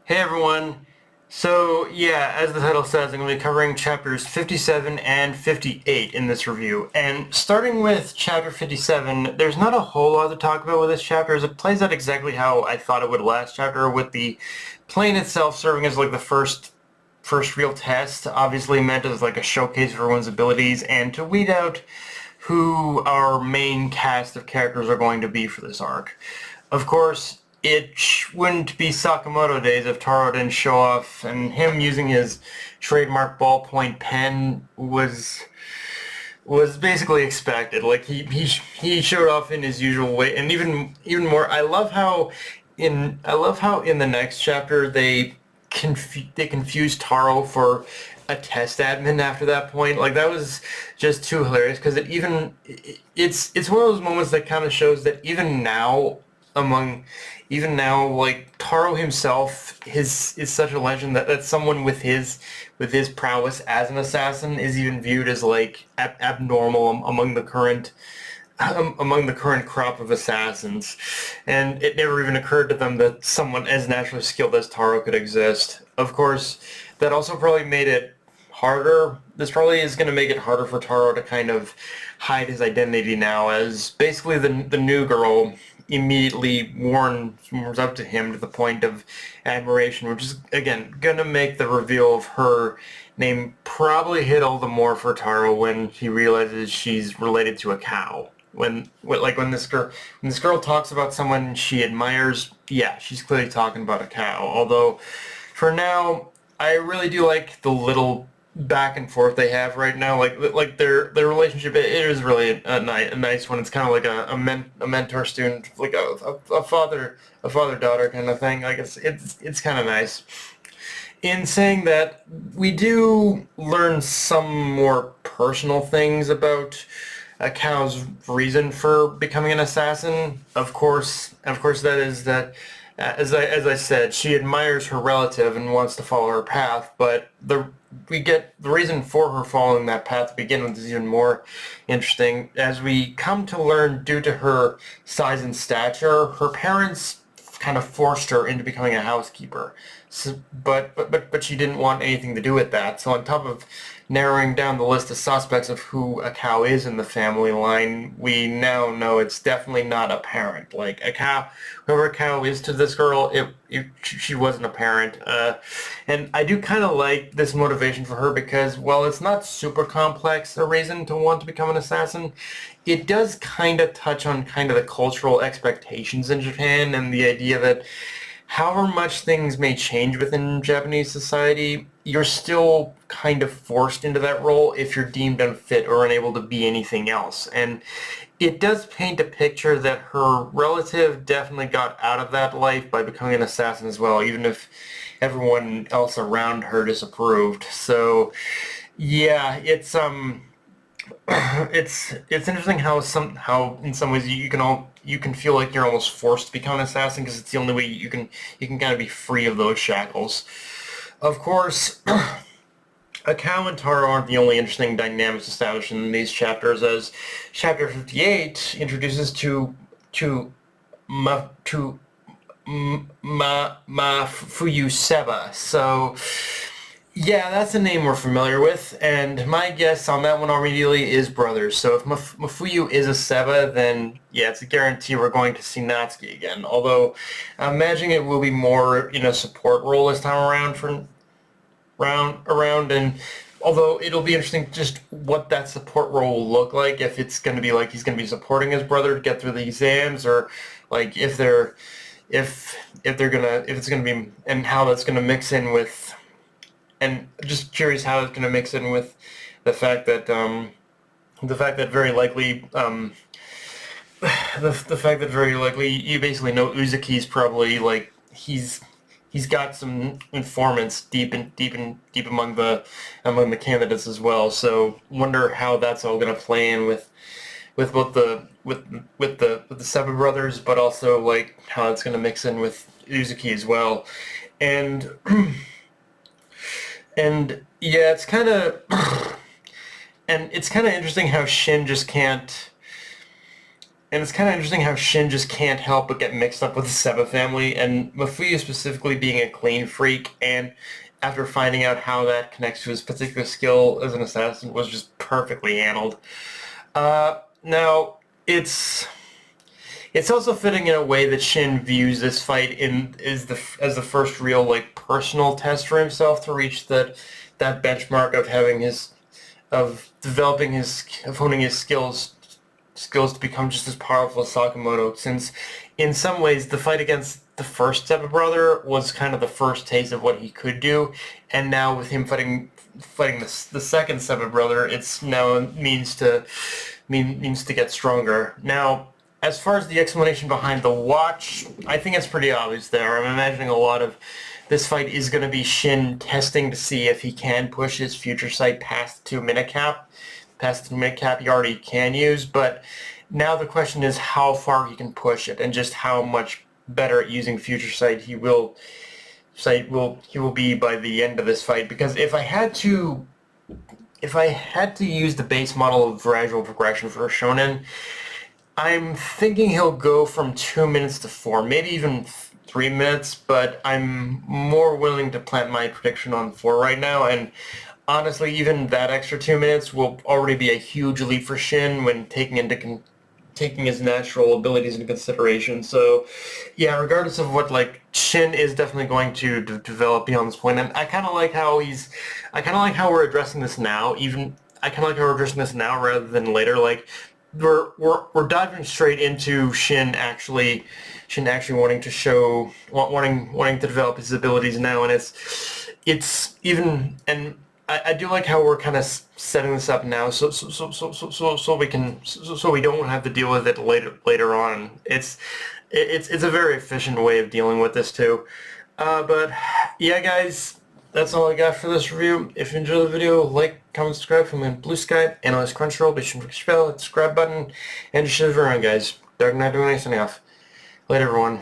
Hey everyone! So yeah, as the title says, I'm going to be covering chapters 57 and 58 in this review. And starting with chapter 57, there's not a whole lot to talk about with this chapter as it plays out exactly how I thought it would last chapter, with the plane itself serving as like the first real test, obviously meant as like a showcase of everyone's abilities and to weed out who our main cast of characters are going to be for this arc. Of course, it wouldn't be Sakamoto days if Taro didn't show off, and him using his trademark ballpoint pen was basically expected. Like he showed off in his usual way, and even more. I love how in the next chapter they confused Taro for a test admin after that point. Like that was just too hilarious because it's one of those moments that kind of shows that among even now, like Taro himself is such a legend that someone with his prowess as an assassin is even viewed as like abnormal among the current crop of assassins, and it never even occurred to them that someone as naturally skilled as Taro could exist. Of course, that also probably made it harder. This probably is going to make it harder for Taro to kind of hide his identity now, as basically the new girl immediately warms up to him to the point of admiration, which is again going to make the reveal of her name probably hit all the more for Taro when he realizes she's related to a cow. When this girl talks about someone she admires, yeah, she's clearly talking about a cow. Although, for now, I really do like the little back and forth they have right now. Like their relationship, it is really a nice one. It's kind of like a mentor student, like a father daughter kind of thing. Like it's kind of nice. In saying that, we do learn some more personal things about Kao's reason for becoming an assassin. Of course, that is that. As I said, she admires her relative and wants to follow her path, but we get the reason for her following that path to begin with is even more interesting, as we come to learn, due to her size and stature, her parents kind of forced her into becoming a housekeeper. So, but she didn't want anything to do with that. So on top of narrowing down the list of suspects of who a cow is in the family line, we now know it's definitely not a parent. Like a cow, whoever a cow is to this girl, she wasn't a parent. And I do kind of like this motivation for her because, while it's not super complex a reason to want to become an assassin, it does kind of touch on kind of the cultural expectations in Japan and the idea that however much things may change within Japanese society, you're still kind of forced into that role if you're deemed unfit or unable to be anything else. And it does paint a picture that her relative definitely got out of that life by becoming an assassin as well, even if everyone else around her disapproved. So yeah, it's interesting how in some ways you can feel like you're almost forced to become an assassin because it's the only way you can kind of be free of those shackles. Of course, Akao and Taro aren't the only interesting dynamics established in these chapters, as chapter 58 introduces to Fuyu Seba. So yeah, that's a name we're familiar with, and my guess on that one immediately is brothers. So if Mafuyu is a Seba, then yeah, it's a guarantee we're going to see Natsuki again. Although, I'm imagining it will be more in a support role this time around, and although it'll be interesting just what that support role will look like, if it's going to be like he's going to be supporting his brother to get through the exams, or like if it's gonna be, and how that's gonna mix in with, and just curious how it's going to mix in with the fact that very likely the fact that very likely you basically know Uzuki's probably like he's got some informants deep among the candidates as well. So wonder how that's all going to play in with both with the Seven brothers, but also like how it's going to mix in with Uzuki as well, and. And yeah, it's kind of and it's kind of interesting how Shin just can't And it's kind of interesting how Shin just can't help but get mixed up with the Seba family, and Mafuyu specifically being a clean freak, and after finding out how that connects to his particular skill as an assassin was just perfectly handled. Now, it's also fitting in a way that Shin views this fight as the first real like personal test for himself to reach that benchmark of having his of honing his skills to become just as powerful as Sakamoto, since in some ways the fight against the first stepbrother was kind of the first taste of what he could do, and now with him fighting the second stepbrother, it's now means to get stronger. Now, as far as the explanation behind the watch, I think it's pretty obvious there. I'm imagining a lot of this fight is going to be Shin testing to see if he can push his future sight past the 2-minute cap. Past the 2-minute cap he already can use, but now the question is how far he can push it and just how much better at using future sight he will be by the end of this fight. Because if I had to use the base model of gradual progression for a shonen, I'm thinking he'll go from 2 minutes to 4, maybe even 3 minutes, but I'm more willing to plant my prediction on 4 right now, and honestly, even that extra 2 minutes will already be a huge leap for Shin when taking his natural abilities into consideration. So, yeah, regardless of what, like, Shin is definitely going to develop beyond this point, and I kind of like how we're addressing this now. I kind of like how we're addressing this now rather than later. Like, we're diving straight into Shin actually wanting to develop his abilities now, and it's even, and I do like how we're kind of setting this up now, so we don't have to deal with it later on. It's a very efficient way of dealing with this too. But yeah, guys, that's all I got for this review. If you enjoyed the video, like, comment, subscribe from Blue Sky, Analyze Crunchyroll, be sure to click the bell, hit the subscribe button, and just share it around, guys. Dark Knight doing anything off. Later, everyone.